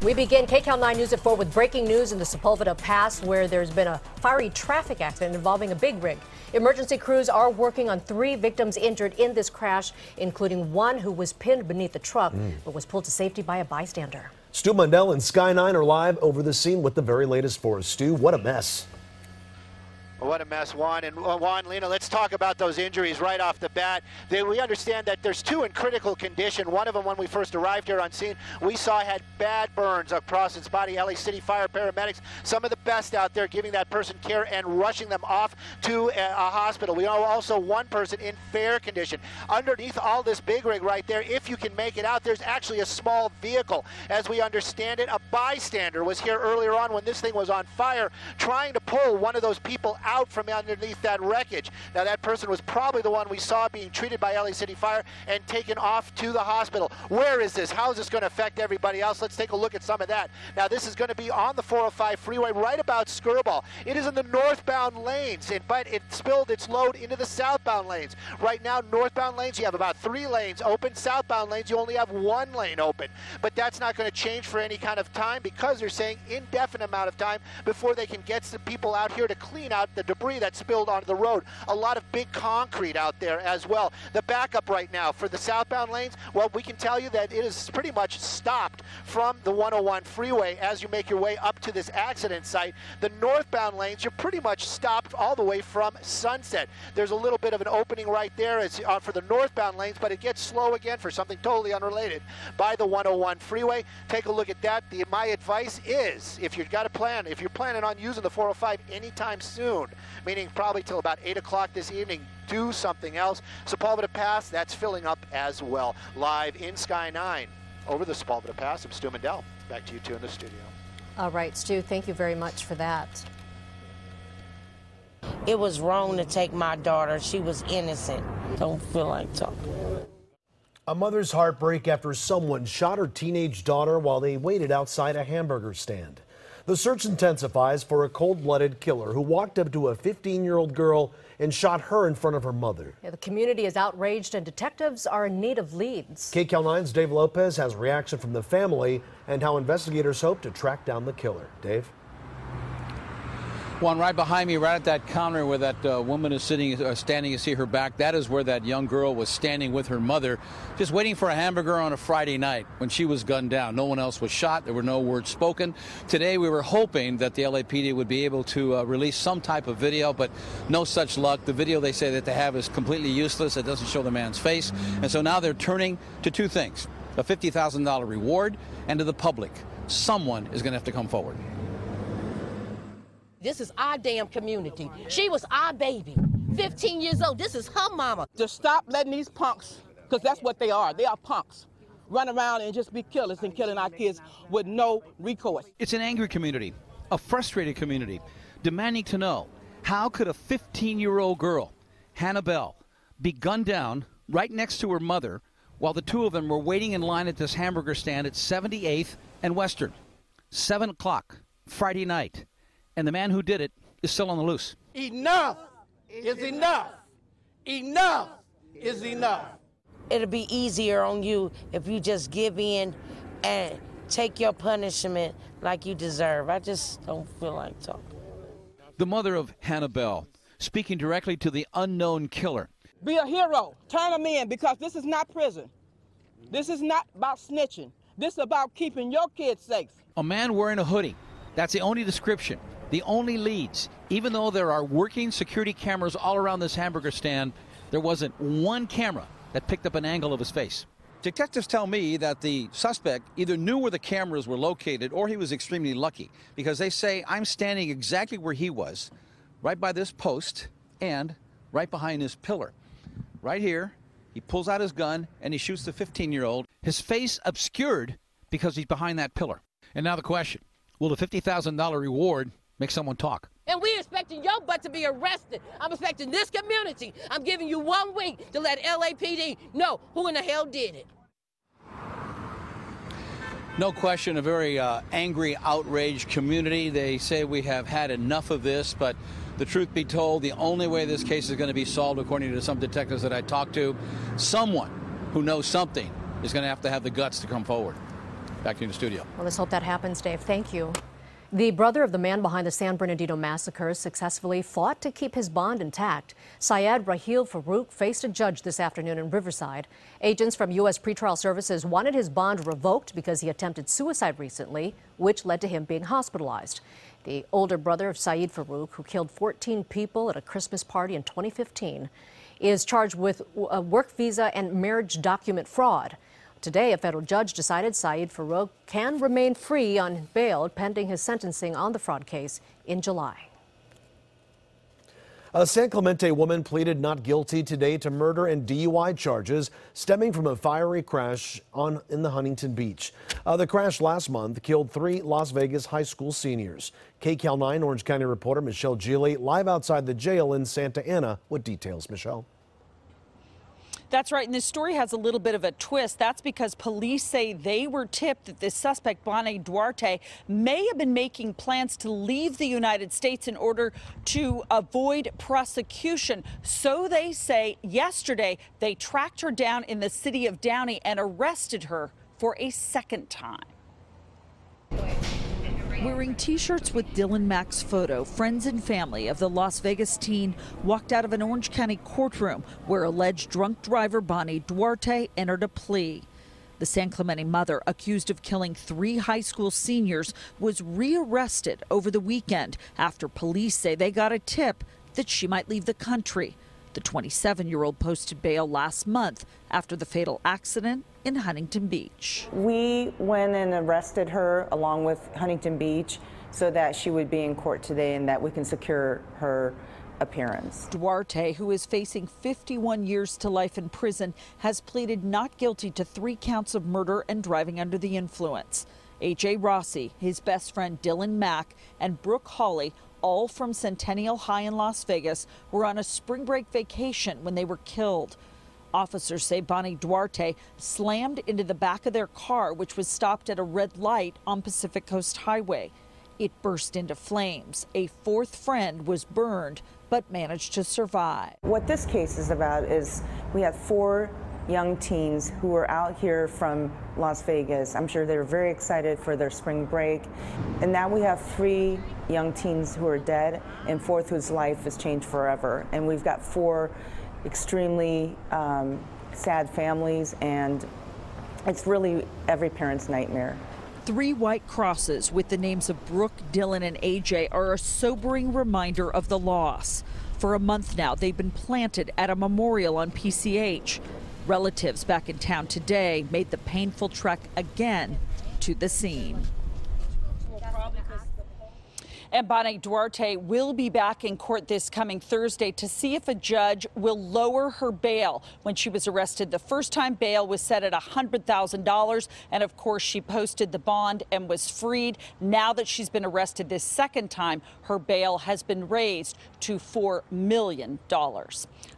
We begin KCAL9 News at 4 with breaking news in the Sepulveda Pass, where there's been a fiery traffic accident involving a big rig. Emergency crews are working on 3 victims injured in this crash, including one who was pinned beneath the truck but was pulled to safety by a bystander. Stu Mundell and Sky9 are live over the scene with the very latest for us. Stu, what a mess. What a mess, Juan. And Juan, Lena, let's talk about those injuries right off the bat. We understand that there's 2 in critical condition. One of them, when we first arrived here on scene, we saw had bad burns across its body. LA City Fire paramedics, some of the best out there, giving that person care and rushing them off to a hospital. We know also one person in fair condition. Underneath all this big rig right there, if you can make it out, there's actually a small vehicle. As we understand it, a bystander was here earlier on when this thing was on fire, trying to pull one of those people out from underneath that wreckage. Now, that person was probably the one we saw being treated by LA City Fire and taken off to the hospital. Where is this? How is this going to affect everybody else? Let's take a look at some of that. Now, this is going to be on the 405 freeway right about Skirball. It is in the northbound lanes, but it spilled its load into the southbound lanes. Right now, northbound lanes, you have about 3 lanes open. Southbound lanes, you only have 1 lane open. But that's not going to change for any kind of time, because they're saying indefinite amount of time before they can get some people out here to clean out the debris that spilled onto the road. A lot of big concrete out there as well. The backup right now for the southbound lanes, well, we can tell you that it is pretty much stopped from the 101 freeway as you make your way up to this accident site. The northbound lanes, you're pretty much stopped all the way from Sunset. There's a little bit of an opening right there for the northbound lanes, but it gets slow again for something totally unrelated by the 101 freeway. Take a look at that. My advice is, if you've got a plan, if you're planning on using the 405 anytime soon, meaning probably till about 8 o'clock this evening, do something else. Sepulveda Pass, that's filling up as well. Live in Sky9 over the Sepulveda Pass, I'm Stu Mundell. Back to you 2 in the studio. All right, Stu, thank you very much for that. It was wrong to take my daughter. She was innocent. Don't feel like talking. A mother's heartbreak after someone shot her teenage daughter while they waited outside a hamburger stand. The search intensifies for a cold-blooded killer who walked up to a 15-year-old girl and shot her in front of her mother. Yeah, the community is outraged and detectives are in need of leads. KCAL9's Dave Lopez has reaction from the family and how investigators hope to track down the killer. Dave? One right behind me, right at that counter where that woman is standing, you see her back. That is where that young girl was standing with her mother, just waiting for a hamburger on a Friday night when she was gunned down. No one else was shot. There were no words spoken. Today, we were hoping that the LAPD would be able to release some type of video, but no such luck. The video they say that they have is completely useless. It doesn't show the man's face. And so now they're turning to 2 things, a $50,000 reward and to the public. Someone is going to have to come forward. This is our damn community. She was our baby, 15 years old. This is her mama. To stop letting these punks, because that's what they are punks, run around and just be killers and killing our kids with no recourse. It's an angry community, a frustrated community, demanding to know, how could a 15-year-old girl, Hannah Bell, be gunned down right next to her mother while the 2 of them were waiting in line at this hamburger stand at 78th and Western, 7 o'clock, Friday night. And the man who did it is still on the loose. Enough is enough. Enough is enough. It'll be easier on you if you just give in and take your punishment like you deserve. I just don't feel like talking. The mother of Hannah Bell, speaking directly to the unknown killer. Be a hero. Turn them in, because this is not prison. This is not about snitching. This is about keeping your kids safe. A man wearing a hoodie. That's the only description. The only leads. Even though there are working security cameras all around this hamburger stand, there wasn't one camera that picked up an angle of his face. Detectives tell me that the suspect either knew where the cameras were located or he was extremely lucky, because they say I'm standing exactly where he was, right by this post and right behind this pillar. Right here, he pulls out his gun and he shoots the 15-year-old. His face obscured because he's behind that pillar. And now the question, will the $50,000 reward make someone talk? And we're expecting your butt to be arrested. I'm expecting this community. I'm giving you 1 week to let LAPD know who in the hell did it. No question, a very angry, outraged community. They say we have had enough of this, but the truth be told, the only way this case is going to be solved, according to some detectives that I talked to, someone who knows something is going to have the guts to come forward. Back to you in the studio. Well, let's hope that happens, Dave. Thank you. The brother of the man behind the San Bernardino massacre successfully fought to keep his bond intact. Syed Raheel Farouk faced a judge this afternoon in Riverside. Agents from U.S. pretrial services wanted his bond revoked because he attempted suicide recently, which led to him being hospitalized. The older brother of Syed Farouk, who killed 14 people at a Christmas party in 2015, is charged with work visa and marriage document fraud. Today, a federal judge decided Syed Farouk can remain free on bail pending his sentencing on the fraud case in July. A San Clemente woman pleaded not guilty today to murder and DUI charges stemming from a fiery crash in the Huntington Beach. The crash last month killed 3 Las Vegas high school seniors. KCAL9 Orange County reporter Michelle Gili live outside the jail in Santa Ana with details. Michelle. That's right, and this story has a little bit of a twist. That's because police say they were tipped that this suspect, Bonnie Duarte, may have been making plans to leave the United States in order to avoid prosecution. So they say yesterday they tracked her down in the city of Downey and arrested her for a second time. Wearing T-shirts with Dylan Mack's photo, friends and family of the Las Vegas teen walked out of an Orange County courtroom where alleged drunk driver Bonnie Duarte entered a plea. The San Clemente mother, accused of killing 3 high school seniors, was rearrested over the weekend after police say they got a tip that she might leave the country. The 27-year-old posted bail last month after the fatal accident in Huntington Beach. We went and arrested her along with Huntington Beach so that she would be in court today and that we can secure her appearance. Duarte, who is facing 51 years to life in prison, has pleaded not guilty to 3 counts of murder and driving under the influence. A.J. Rossi, his best friend Dylan Mack, and Brooke Hawley, all from Centennial High in Las Vegas, were on a spring break vacation when they were killed. Officers say Bonnie Duarte slammed into the back of their car, which was stopped at a red light on Pacific Coast Highway. It burst into flames. A 4th friend was burned, but managed to survive. What this case is about is we have 4 young teens who were out here from Las Vegas. I'm sure they're very excited for their spring break. And now we have 3 young teens who are dead and 4th whose life has changed forever. And we've got 4 extremely sad families, and it's really every parent's nightmare. 3 white crosses with the names of Brooke, Dylan, and AJ are a sobering reminder of the loss. For a month now, they've been planted at a memorial on PCH. Relatives back in town today made the painful trek again to the scene. And Bonnie Duarte will be back in court this coming Thursday to see if a judge will lower her bail. When she was arrested the first time, bail was set at $100,000. And of course, she posted the bond and was freed. Now that she's been arrested this second time, her bail has been raised to $4 million.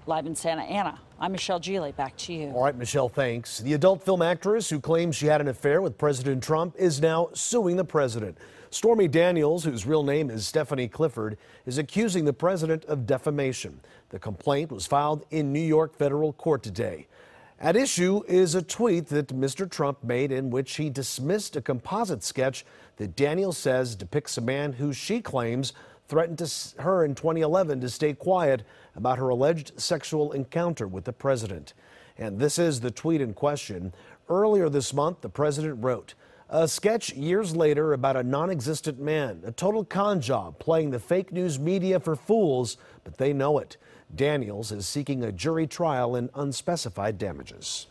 Live in Santa Ana, I'm Michelle Gili. Back to you. All right, Michelle, thanks. The adult film actress who claims she had an affair with President Trump is now suing the president. Stormy Daniels, whose real name is Stephanie Clifford, is accusing the president of defamation. The complaint was filed in New York federal court today. At issue is a tweet that Mr. Trump made in which he dismissed a composite sketch that Daniels says depicts a man who she claims threatened her in 2011 to stay quiet about her alleged sexual encounter with the president. And this is the tweet in question. Earlier this month, the president wrote, "A sketch years later about a non-existent man, a total con job playing the fake news media for fools, but they know it." Daniels is seeking a jury trial in unspecified damages.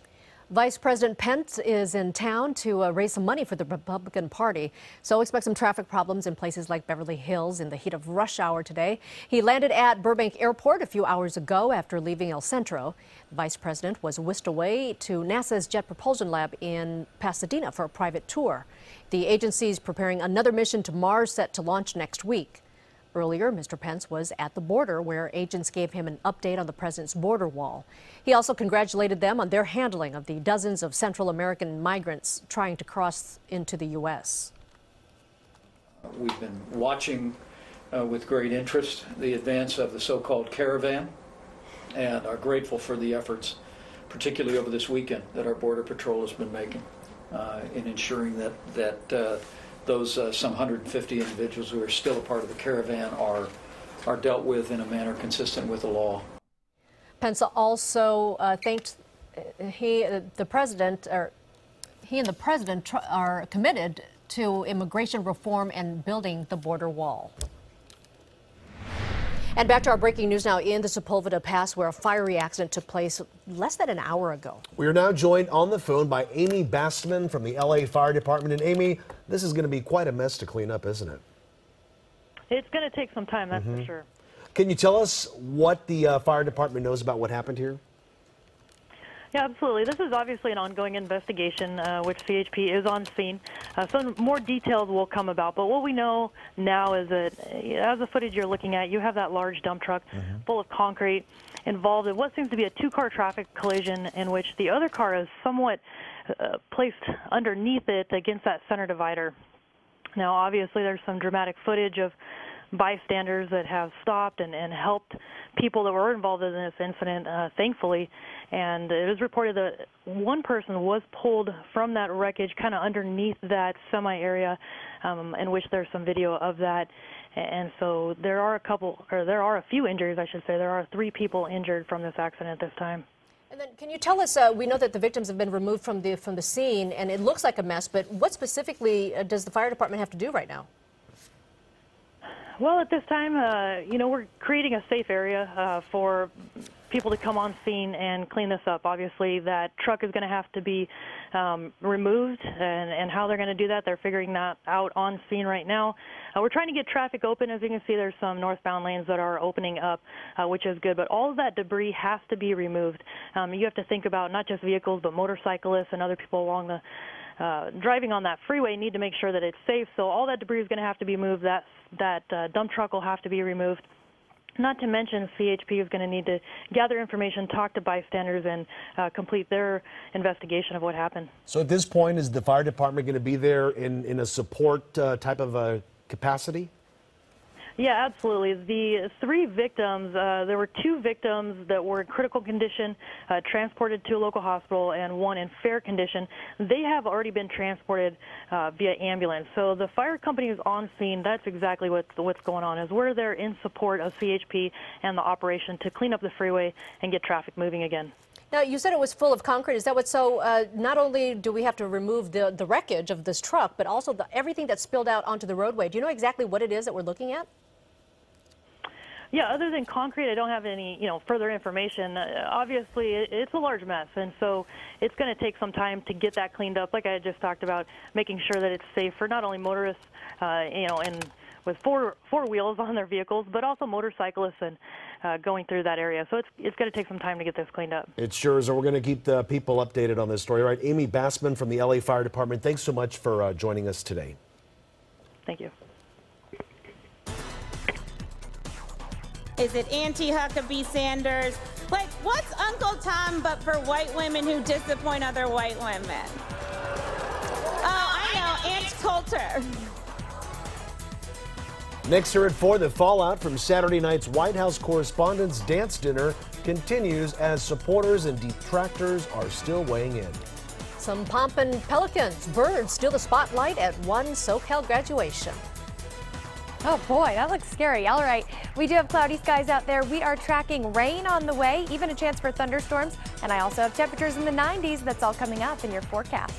Vice President Pence is in town to raise some money for the Republican Party. So expect some traffic problems in places like Beverly Hills in the heat of rush hour today. He landed at Burbank Airport a few hours ago after leaving El Centro. The Vice President was whisked away to NASA's Jet Propulsion Lab in Pasadena for a private tour. The agency is preparing another mission to Mars set to launch next week. Earlier, Mr. Pence was at the border where agents gave him an update on the president's border wall. He also congratulated them on their handling of the dozens of Central American migrants trying to cross into the U.S. We've been watching with great interest the advance of the so-called caravan and are grateful for the efforts, particularly over this weekend, that our Border Patrol has been making. in ensuring that those some 150 individuals who are still a part of the caravan are dealt with in a manner consistent with the law. Pence also thanked he and the president are committed to immigration reform and building the border wall. And back to our breaking news now in the Sepulveda Pass, where a fiery accident took place less than an hour ago. We are now joined on the phone by Amy Bastman from the LA Fire Department. And Amy, this is going to be quite a mess to clean up, isn't it? It's going to take some time, that's for sure. Can you tell us what the fire department knows about what happened here? Yeah, absolutely. This is obviously an ongoing investigation, which CHP is on scene. So more details will come about. But what we know now is that, as the footage you're looking at, you have that large dump truck full of concrete involved in what seems to be a two-car traffic collision in which the other car is somewhat placed underneath it against that center divider. Now, obviously, there's some dramatic footage of bystanders that have stopped and helped people that were involved in this incident, thankfully. And it was reported that one person was pulled from that wreckage kind of underneath that semi area, in which there's some video of that. And so there are a few injuries, I should say. There are 3 people injured from this accident this time. And then can you tell us, we know that the victims have been removed from the scene and it looks like a mess, but what specifically does the fire department have to do right now? Well, at this time, we're creating a safe area for people to come on scene and clean this up. Obviously, that truck is going to have to be removed, and how they're going to do that, they're figuring that out on scene right now. We're trying to get traffic open. As you can see, there's some northbound lanes that are opening up, which is good, but all of that debris has to be removed. You have to think about not just vehicles, but motorcyclists and other people along the driving on that freeway need to make sure that it's safe. So all that debris is going to have to be moved. That dump truck will have to be removed. Not to mention, CHP is going to need to gather information, talk to bystanders, and complete their investigation of what happened. So at this point, is the fire department going to be there in a support type of capacity? Yeah, absolutely. The 3 victims, there were 2 victims that were in critical condition, transported to a local hospital, and 1 in fair condition. They have already been transported via ambulance. So the fire company is on scene. That's exactly what's going on, is we're there in support of CHP and the operation to clean up the freeway and get traffic moving again. Now, you said it was full of concrete. Is that what? So not only do we have to remove the wreckage of this truck, but also everything that's spilled out onto the roadway. Do you know exactly what it is that we're looking at? Yeah, other than concrete, I don't have any, further information. Obviously, it's a large mess, and so it's going to take some time to get that cleaned up. Like I just talked about, making sure that it's safe for not only motorists, and with four wheels on their vehicles, but also motorcyclists and going through that area. So it's going to take some time to get this cleaned up. It sure is. And we're going to keep the people updated on this story. All right, Amy Bastman from the LA Fire Department, thanks so much for joining us today. Thank you. Is it anti-Huckabee Sanders? Like, what's Uncle Tom but for white women who disappoint other white women? Oh, I know, Aunt Coulter. Next here at 4, the fallout from Saturday night's White House Correspondents' Dance Dinner continues as supporters and detractors are still weighing in. Some pompon pelicans, birds steal the spotlight at one SoCal graduation. Oh boy, that looks scary. All right, we do have cloudy skies out there. We are tracking rain on the way, even a chance for thunderstorms. And I also have temperatures in the 90s. That's all coming up in your forecast.